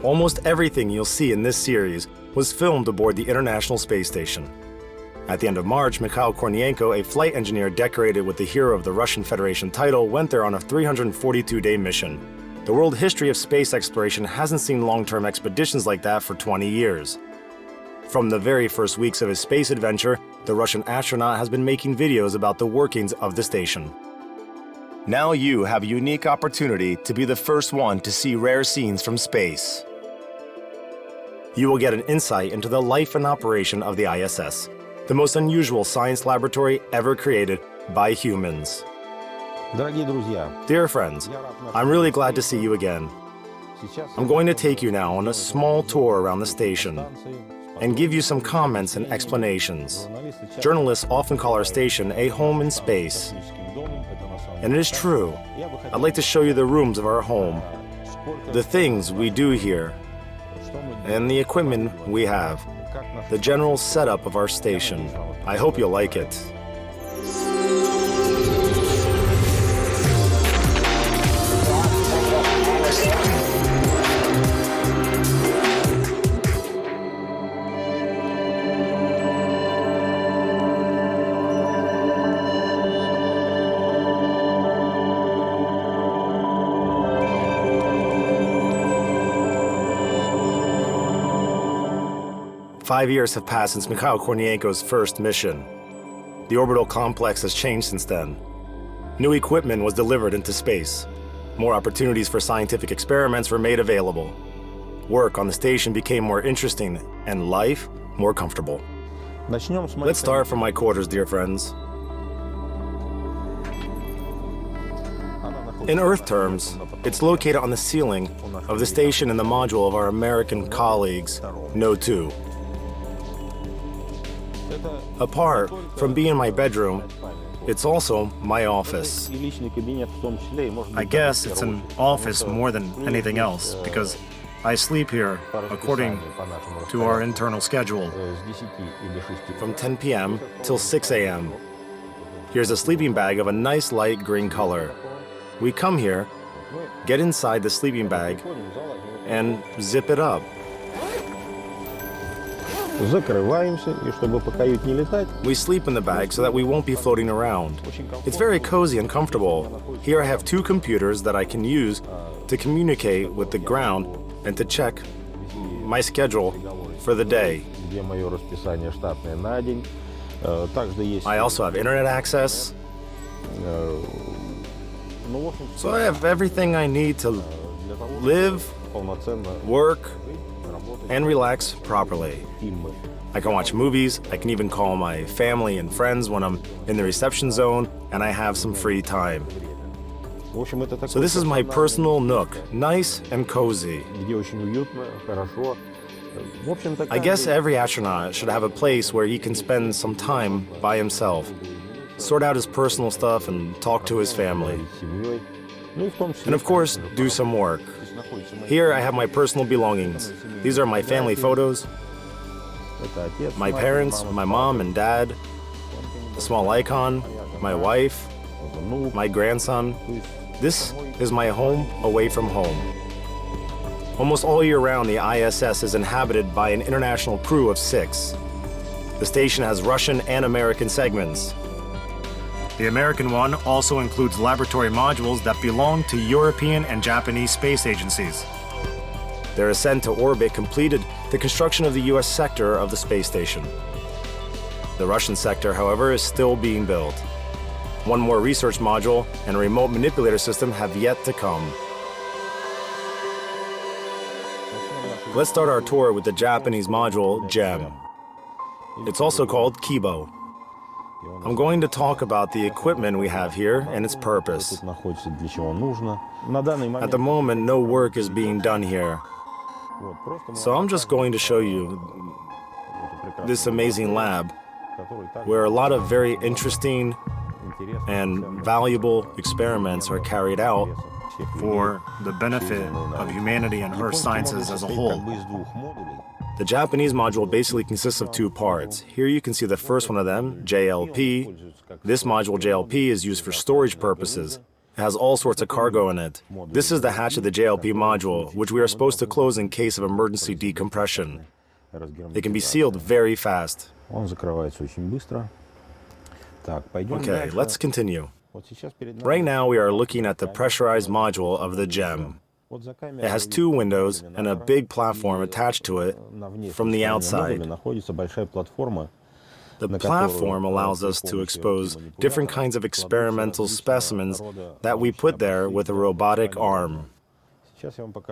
Almost everything you'll see in this series was filmed aboard the International Space Station. At the end of March, Mikhail Kornienko, a flight engineer decorated with the Hero of the Russian Federation title, went there on a 342-day mission. The world history of space exploration hasn't seen long-term expeditions like that for 20 years. From the very first weeks of his space adventure, the Russian astronaut has been making videos about the workings of the station. Now you have a unique opportunity to be the first one to see rare scenes from space. You will get an insight into the life and operation of the ISS, the most unusual science laboratory ever created by humans. Dear friends, I'm really glad to see you again. I'm going to take you now on a small tour around the station and give you some comments and explanations. Journalists often call our station a home in space. And it is true. I'd like to show you the rooms of our home, the things we do here, and the equipment we have, the general setup of our station. I hope you'll like it. Five years have passed since Mikhail Kornienko's first mission. The orbital complex has changed since then. New equipment was delivered into space. More opportunities for scientific experiments were made available. Work on the station became more interesting and life more comfortable. Let's start from my quarters, dear friends. In Earth terms, it's located on the ceiling of the station in the module of our American colleagues, No. 2. Apart from being my bedroom, it's also my office. I guess it's an office more than anything else, because I sleep here according to our internal schedule, from 10 p.m. till 6 a.m. Here's a sleeping bag of a nice light green color. We come here, get inside the sleeping bag, and zip it up. We sleep in the bag so that we won't be floating around. It's very cozy and comfortable. Here I have two computers that I can use to communicate with the ground and to check my schedule for the day. I also have internet access. So I have everything I need to live, work, and relax properly. I can watch movies, I can even call my family and friends when I'm in the reception zone and I have some free time. So this is my personal nook, nice and cozy. I guess every astronaut should have a place where he can spend some time by himself, sort out his personal stuff and talk to his family. And of course, do some work. Here I have my personal belongings. These are my family photos, my parents, my mom and dad, a small icon, my wife, my grandson. This is my home away from home. Almost all year round, the ISS is inhabited by an international crew of 6. The station has Russian and American segments. The American one also includes laboratory modules that belong to European and Japanese space agencies. Their ascent to orbit completed the construction of the US sector of the space station. The Russian sector, however, is still being built. One more research module and a remote manipulator system have yet to come. Let's start our tour with the Japanese module, GEM. It's also called Kibo. I'm going to talk about the equipment we have here and its purpose. At the moment, no work is being done here. So I'm just going to show you this amazing lab, where a lot of very interesting and valuable experiments are carried out for the benefit of humanity and Earth sciences as a whole. The Japanese module basically consists of 2 parts. Here you can see the first one of them, JLP. This module, JLP, is used for storage purposes. It has all sorts of cargo in it. This is the hatch of the JLP module, which we are supposed to close in case of emergency decompression. It can be sealed very fast. Okay, let's continue. Right now we are looking at the pressurized module of the GEM. It has two windows and a big platform attached to it from the outside. The platform allows us to expose different kinds of experimental specimens that we put there with a robotic arm.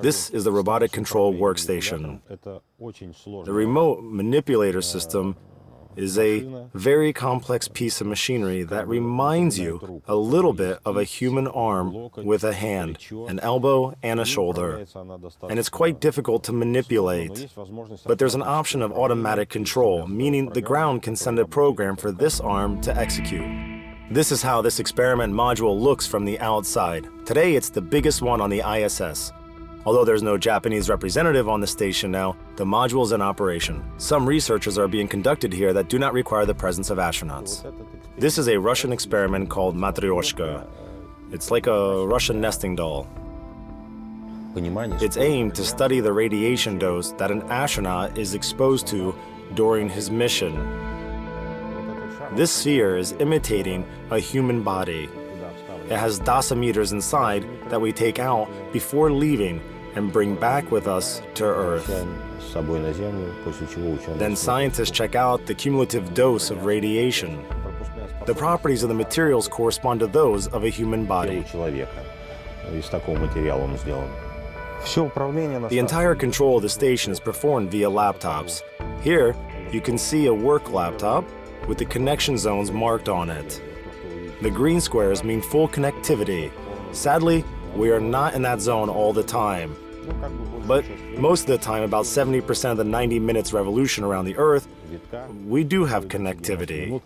This is the robotic control workstation. The remote manipulator system is a very complex piece of machinery that reminds you a little bit of a human arm with a hand, an elbow, and a shoulder. And it's quite difficult to manipulate. But there's an option of automatic control, meaning the ground can send a program for this arm to execute. This is how this experiment module looks from the outside. Today, it's the biggest one on the ISS. Although there's no Japanese representative on the station now, the module is in operation. Some researches are being conducted here that do not require the presence of astronauts. This is a Russian experiment called Matryoshka. It's like a Russian nesting doll. It's aimed to study the radiation dose that an astronaut is exposed to during his mission. This sphere is imitating a human body. It has dosimeters inside that we take out before leaving and bring back with us to Earth. Then scientists check out the cumulative dose of radiation. The properties of the materials correspond to those of a human body. The entire control of the station is performed via laptops. Here, you can see a work laptop with the connection zones marked on it. The green squares mean full connectivity. Sadly, we are not in that zone all the time. But most of the time, about 70% of the 90 minutes revolution around the Earth, we do have connectivity.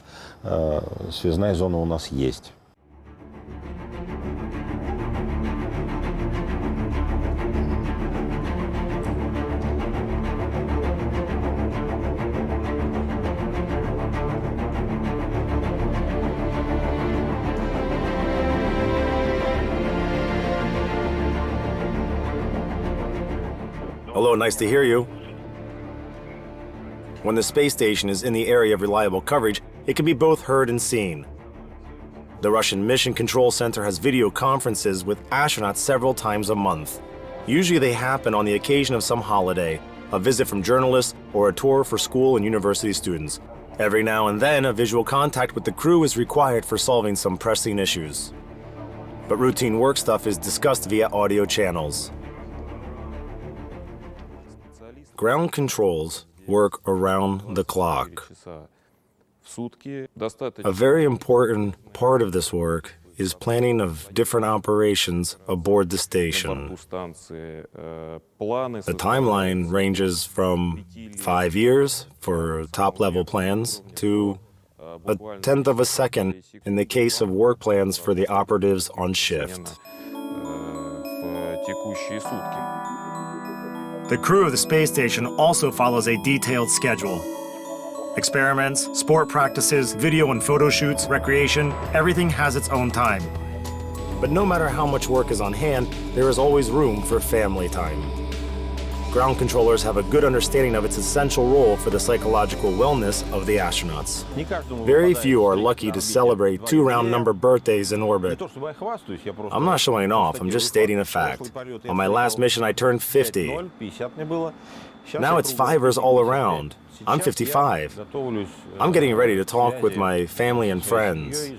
Hello, nice to hear you. When the space station is in the area of reliable coverage, it can be both heard and seen. The Russian Mission Control Center has video conferences with astronauts several times a month. Usually they happen on the occasion of some holiday, a visit from journalists, or a tour for school and university students. Every now and then, a visual contact with the crew is required for solving some pressing issues. But routine work stuff is discussed via audio channels. Ground controls work around the clock. A very important part of this work is planning of different operations aboard the station. The timeline ranges from 5 years for top-level plans to a tenth of a second in the case of work plans for the operatives on shift. The crew of the space station also follows a detailed schedule. Experiments, sport practices, video and photo shoots, recreation, everything has its own time. But no matter how much work is on hand, there is always room for family time. Ground controllers have a good understanding of its essential role for the psychological wellness of the astronauts. Very few are lucky to celebrate 2 round-number birthdays in orbit. I'm not showing off, I'm just stating a fact. On my last mission, I turned 50. Now it's fivers all around. I'm 55. I'm getting ready to talk with my family and friends.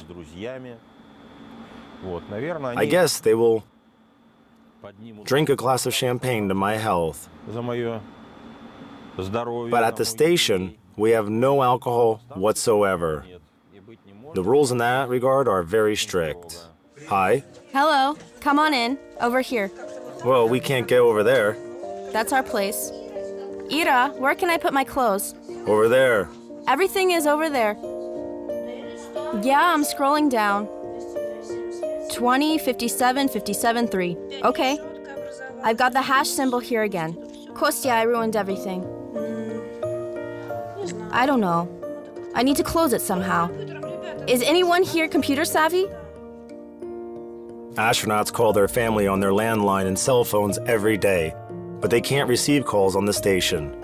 I guess they will drink a glass of champagne to my health. But at the station, we have no alcohol whatsoever. The rules in that regard are very strict. Hi. Hello. Come on in. Over here. Well, we can't go over there. That's our place. Ira, where can I put my clothes? Over there. Everything is over there. Yeah, I'm scrolling down. 20, 57, 57, 3. Okay. I've got the hash symbol here again. Kostya, I ruined everything. I don't know. I need to close it somehow. Is anyone here computer savvy? Astronauts call their family on their landline and cell phones every day, but they can't receive calls on the station.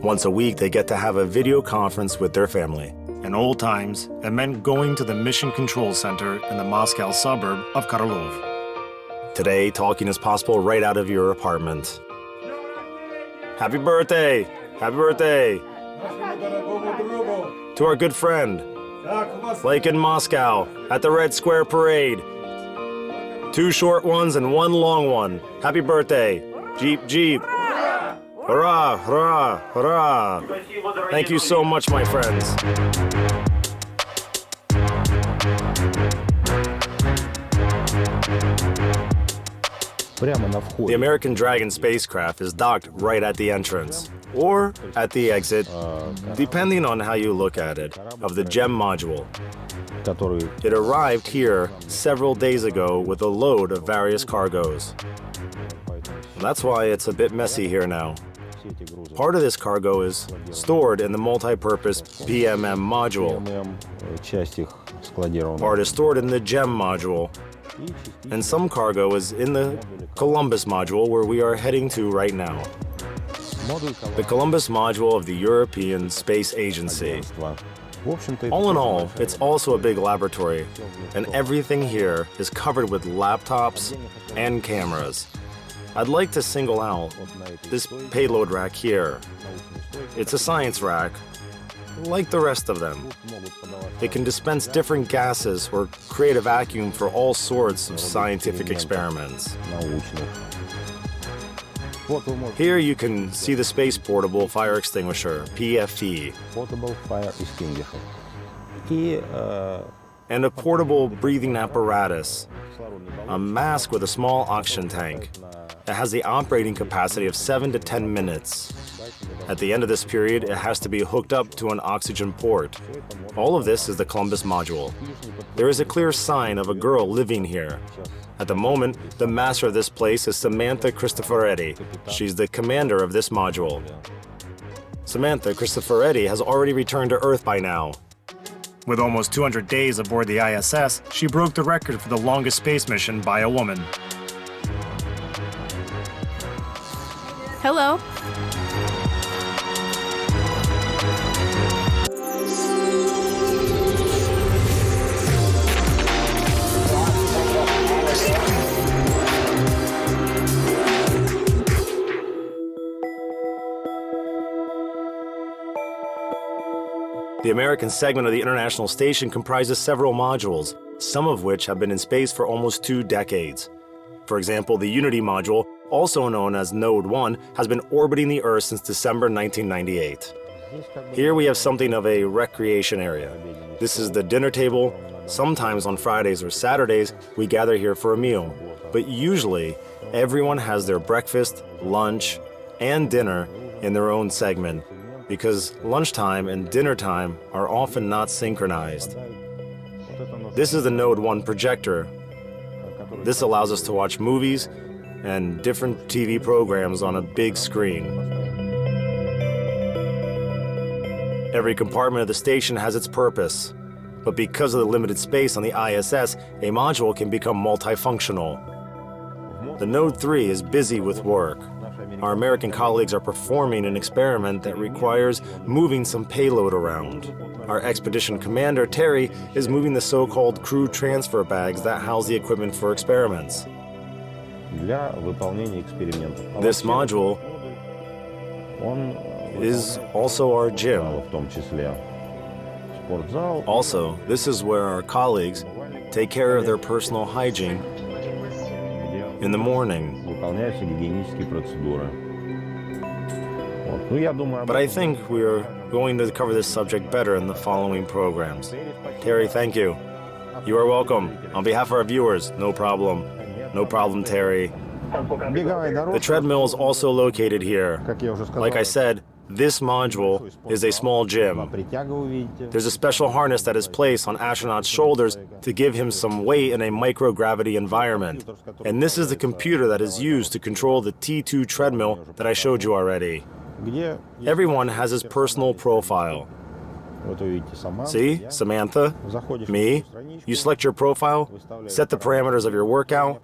Once a week, they get to have a video conference with their family. In old times, it meant going to the Mission Control Center in the Moscow suburb of Karlov. Today, talking is possible right out of your apartment. Happy birthday! Happy birthday! To our good friend, like in Moscow, at the Red Square Parade. 2 short ones and 1 long one. Happy birthday. Jeep, Jeep. Hurrah, hurrah, hurrah. Thank you so much, my friends. The American Dragon spacecraft is docked right at the entrance, or at the exit, depending on how you look at it, of the GEM module. It arrived here several days ago with a load of various cargoes. That's why it's a bit messy here now. Part of this cargo is stored in the multi-purpose PMM module. Part is stored in the GEM module. And some cargo is in the Columbus module, where we are heading to right now. The Columbus module of the European Space Agency. All in all, it's also a big laboratory, and everything here is covered with laptops and cameras. I'd like to single out this payload rack here. It's a science rack, like the rest of them. It can dispense different gases or create a vacuum for all sorts of scientific experiments. Here you can see the Space Portable Fire Extinguisher, PFE, and a portable breathing apparatus, a mask with a small oxygen tank. It has the operating capacity of 7 to 10 minutes. At the end of this period, it has to be hooked up to an oxygen port. All of this is the Columbus module. There is a clear sign of a girl living here. At the moment, the master of this place is Samantha Cristoforetti. She's the commander of this module. Samantha Cristoforetti has already returned to Earth by now. With almost 200 days aboard the ISS, she broke the record for the longest space mission by a woman. Hello. The American segment of the International Station comprises several modules, some of which have been in space for almost 2 decades. For example, the Unity module, also known as Node 1, has been orbiting the Earth since December 1998. Here we have something of a recreation area. This is the dinner table. Sometimes on Fridays or Saturdays, we gather here for a meal. But usually, everyone has their breakfast, lunch, and dinner in their own segment, because lunchtime and dinner time are often not synchronized. This is the Node 1 projector. This allows us to watch movies and different TV programs on a big screen. Every compartment of the station has its purpose, but because of the limited space on the ISS, a module can become multifunctional. The Node 3 is busy with work. Our American colleagues are performing an experiment that requires moving some payload around. Our expedition commander, Terry, is moving the so-called crew transfer bags that house the equipment for experiments. This module is also our gym. Also, this is where our colleagues take care of their personal hygiene in the morning. But I think we are going to cover this subject better in the following programs. Terry, thank you. You are welcome. On behalf of our viewers, no problem. No problem, Terry. The treadmill is also located here. Like I said, this module is a small gym. There's a special harness that is placed on astronaut's shoulders to give him some weight in a microgravity environment. And this is the computer that is used to control the T2 treadmill that I showed you already. Everyone has his personal profile. See, Samantha, me, you select your profile, set the parameters of your workout,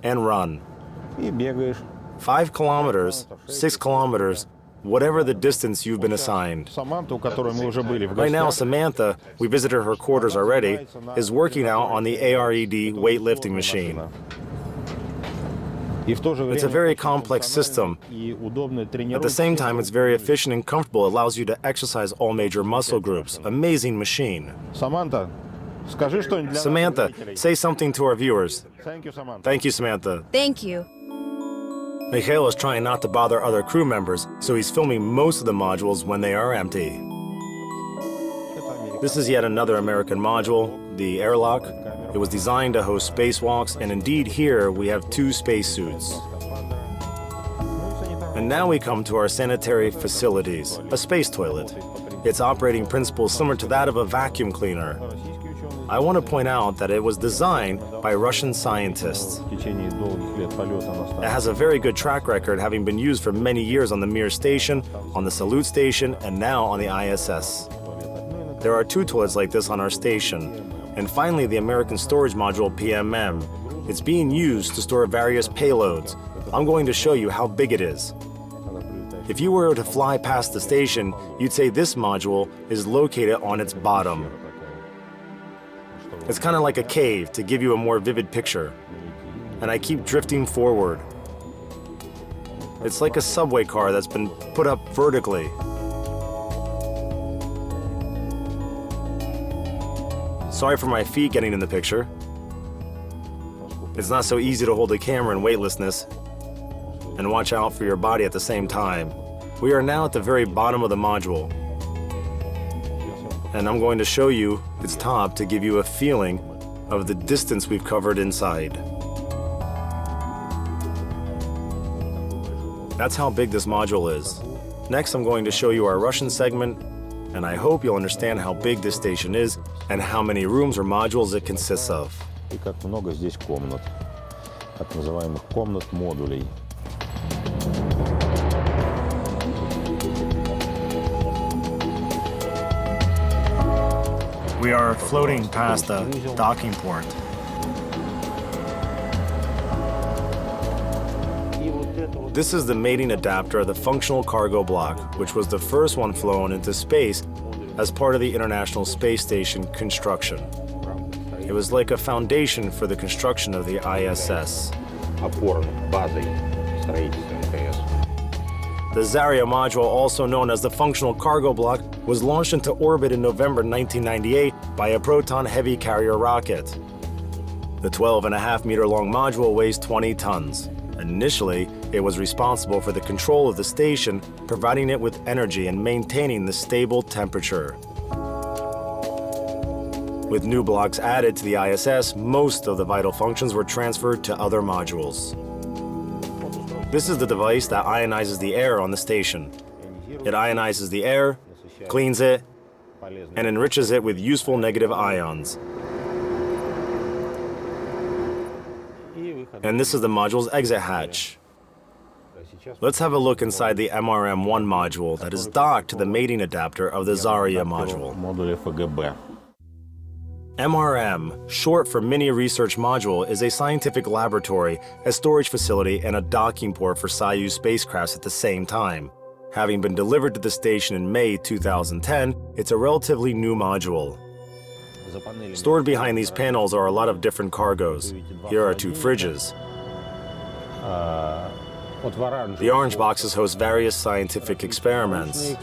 and run. 5 kilometers, 6 kilometers, whatever the distance you've been assigned. Right now, Samantha, we visited her quarters already, is working out on the ARED weightlifting machine. It's a very complex system. At the same time, it's very efficient and comfortable. It allows you to exercise all major muscle groups. Amazing machine. Samantha, say something to our viewers. Thank you, Samantha. Thank you. Mikhail is trying not to bother other crew members, so he's filming most of the modules when they are empty. This is yet another American module, the airlock. It was designed to host spacewalks, and indeed here we have 2 spacesuits. And now we come to our sanitary facilities, a space toilet. Its operating principle is similar to that of a vacuum cleaner. I want to point out that it was designed by Russian scientists. It has a very good track record, having been used for many years on the Mir station, on the Salute station, and now on the ISS. There are 2 toilets like this on our station. And finally, the American storage module PMM. It's being used to store various payloads. I'm going to show you how big it is. If you were to fly past the station, you'd say this module is located on its bottom. It's kind of like a cave to give you a more vivid picture. And I keep drifting forward. It's like a subway car that's been put up vertically. Sorry for my feet getting in the picture. It's not so easy to hold a camera in weightlessness and watch out for your body at the same time. We are now at the very bottom of the module. And I'm going to show you its top to give you a feeling of the distance we've covered inside. That's how big this module is. Next, I'm going to show you our Russian segment, and I hope you'll understand how big this station is and how many rooms or modules it consists of. И как много здесь комнат, так называемых комнат модулей. We are floating past the docking port. This is the mating adapter of the functional cargo block, which was the first one flown into space as part of the International Space Station construction. It was like a foundation for the construction of the ISS. The Zarya module, also known as the functional cargo block, was launched into orbit in November 1998 by a Proton heavy carrier rocket. The 12.5-meter-long module weighs 20 tons. Initially, it was responsible for the control of the station, providing it with energy and maintaining the stable temperature. With new blocks added to the ISS, most of the vital functions were transferred to other modules. This is the device that ionizes the air on the station. It ionizes the air, cleans it, and enriches it with useful negative ions. And this is the module's exit hatch. Let's have a look inside the MRM-1 module that is docked to the mating adapter of the Zarya module. MRM, short for Mini Research Module, is a scientific laboratory, a storage facility, and a docking port for Soyuz spacecrafts at the same time. Having been delivered to the station in May 2010, it's a relatively new module. Stored behind these panels are a lot of different cargoes. Here are 2 fridges. The orange boxes host various scientific experiments.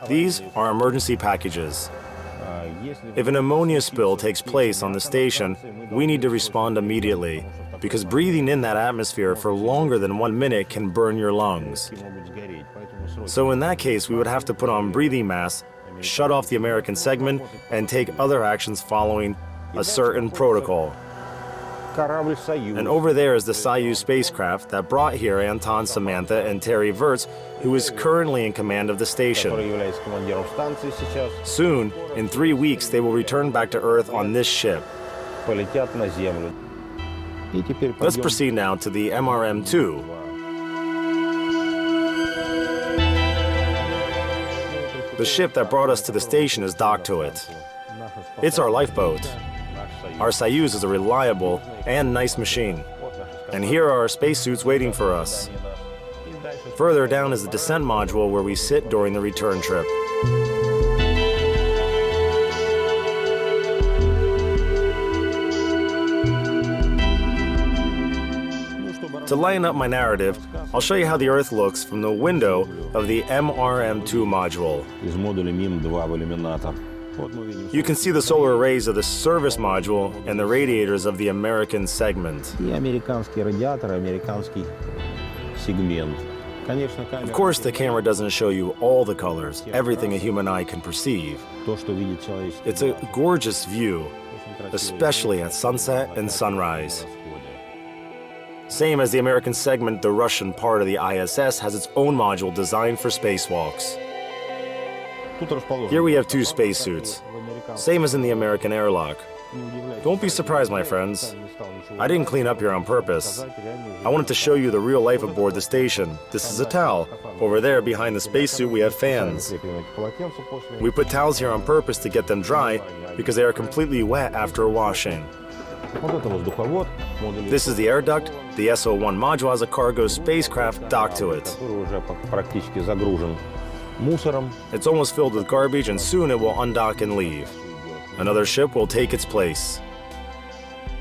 These are emergency packages. If an ammonia spill takes place on the station, we need to respond immediately, because breathing in that atmosphere for longer than 1 minute can burn your lungs. So in that case, we would have to put on breathing masks, shut off the American segment, and take other actions following a certain protocol. And over there is the Soyuz spacecraft that brought here Anton, Samantha, and Terry Virts, who is currently in command of the station. Soon, in 3 weeks, they will return back to Earth on this ship. Let's proceed now to the MRM-2. The ship that brought us to the station is docked to it. It's our lifeboat. Our Soyuz is a reliable and nice machine. And here are our spacesuits waiting for us. Further down is the descent module where we sit during the return trip. To lighten up my narrative, I'll show you how the Earth looks from the window of the MRM-2 module. You can see the solar arrays of the service module and the radiators of the American segment. Of course, the camera doesn't show you all the colors, everything a human eye can perceive. It's a gorgeous view, especially at sunset and sunrise. Same as the American segment, the Russian part of the ISS has its own module designed for spacewalks. Here we have two spacesuits, same as in the American airlock. Don't be surprised, my friends. I didn't clean up here on purpose. I wanted to show you the real life aboard the station. This is a towel. Over there, behind the spacesuit, we have fans. We put towels here on purpose to get them dry because they are completely wet after washing. This is the air duct. The SO-1 module has a cargo spacecraft docked to it. It's almost filled with garbage, and soon it will undock and leave. Another ship will take its place.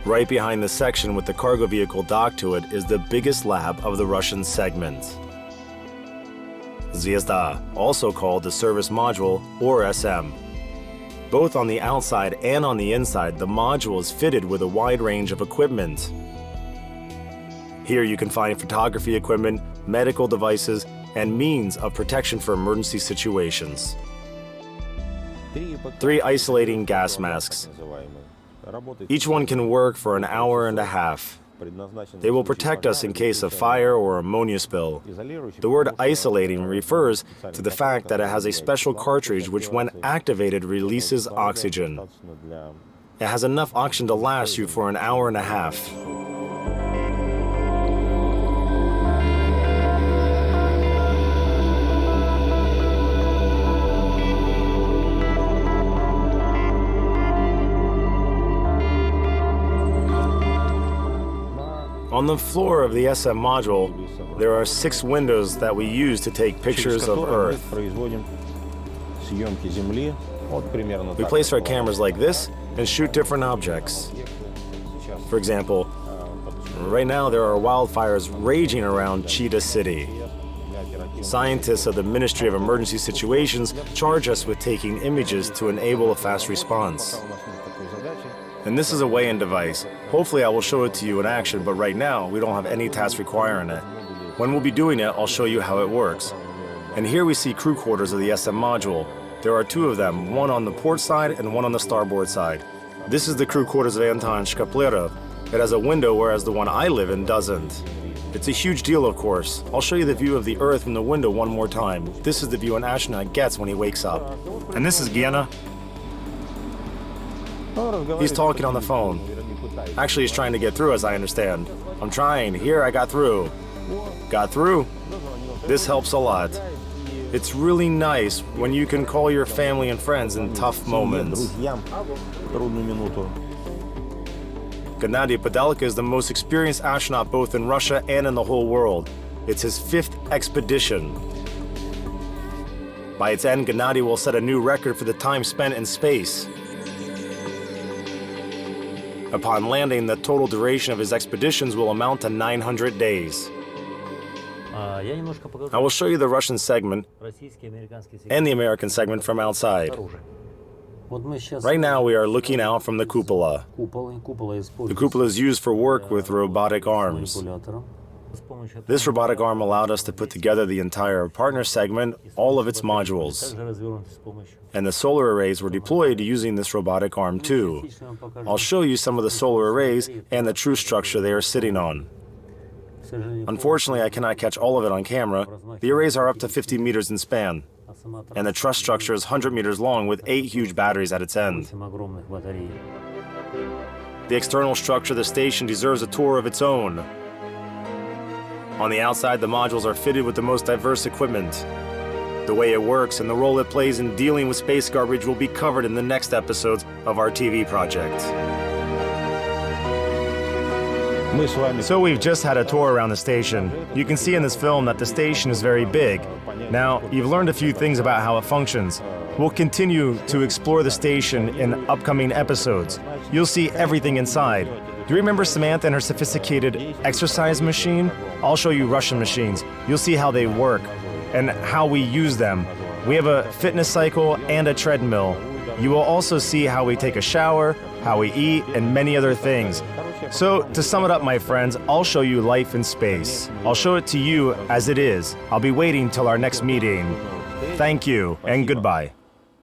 Right behind the section with the cargo vehicle docked to it is the biggest lab of the Russian segment. Zvezda, also called the service module or SM. Both on the outside and on the inside, the module is fitted with a wide range of equipment. Here you can find photography equipment, medical devices, and means of protection for emergency situations. 3 isolating gas masks. Each one can work for an hour and a half. They will protect us in case of fire or ammonia spill. The word isolating refers to the fact that it has a special cartridge which, when activated, releases oxygen. It has enough oxygen to last you for an hour and a half. On the floor of the SM module, there are 6 windows that we use to take pictures of Earth. We place our cameras like this and shoot different objects. For example, right now there are wildfires raging around Cheetah City. Scientists of the Ministry of Emergency Situations charge us with taking images to enable a fast response. And this is a weigh-in device. Hopefully I will show it to you in action, but right now we don't have any tasks requiring it. When we'll be doing it, I'll show you how it works. And here we see crew quarters of the SM module. There are 2 of them, one on the port side and one on the starboard side. This is the crew quarters of Anton Shkaplerov. It has a window, whereas the one I live in doesn't. It's a huge deal, of course. I'll show you the view of the Earth from the window one more time. This is the view an astronaut gets when he wakes up. And this is Gienna. He's talking on the phone. Actually, he's trying to get through, as I understand. I'm trying. Here, I got through. Got through? This helps a lot. It's really nice when you can call your family and friends in tough moments. Gennady Padelka is the most experienced astronaut both in Russia and in the whole world. It's his 5th expedition. By its end, Gennady will set a new record for the time spent in space. Upon landing, the total duration of his expeditions will amount to 900 days. I will show you the Russian segment and the American segment from outside. Right now we are looking out from the cupola. The cupola is used for work with robotic arms. This robotic arm allowed us to put together the entire partner segment, all of its modules. And the solar arrays were deployed using this robotic arm too. I'll show you some of the solar arrays and the true structure they are sitting on. Unfortunately, I cannot catch all of it on camera. The arrays are up to 50 meters in span. And the truss structure is 100 meters long with 8 huge batteries at its end. The external structure of the station deserves a tour of its own. On the outside, the modules are fitted with the most diverse equipment. The way it works and the role it plays in dealing with space garbage will be covered in the next episodes of our TV project. So we've just had a tour around the station. You can see in this film that the station is very big. Now, you've learned a few things about how it functions. We'll continue to explore the station in upcoming episodes. You'll see everything inside. Do you remember Samantha and her sophisticated exercise machine? I'll show you Russian machines. You'll see how they work and how we use them. We have a fitness cycle and a treadmill. You will also see how we take a shower, how we eat, and many other things. So, to sum it up, my friends, I'll show you life in space. I'll show it to you as it is. I'll be waiting till our next meeting. Thank you, and goodbye.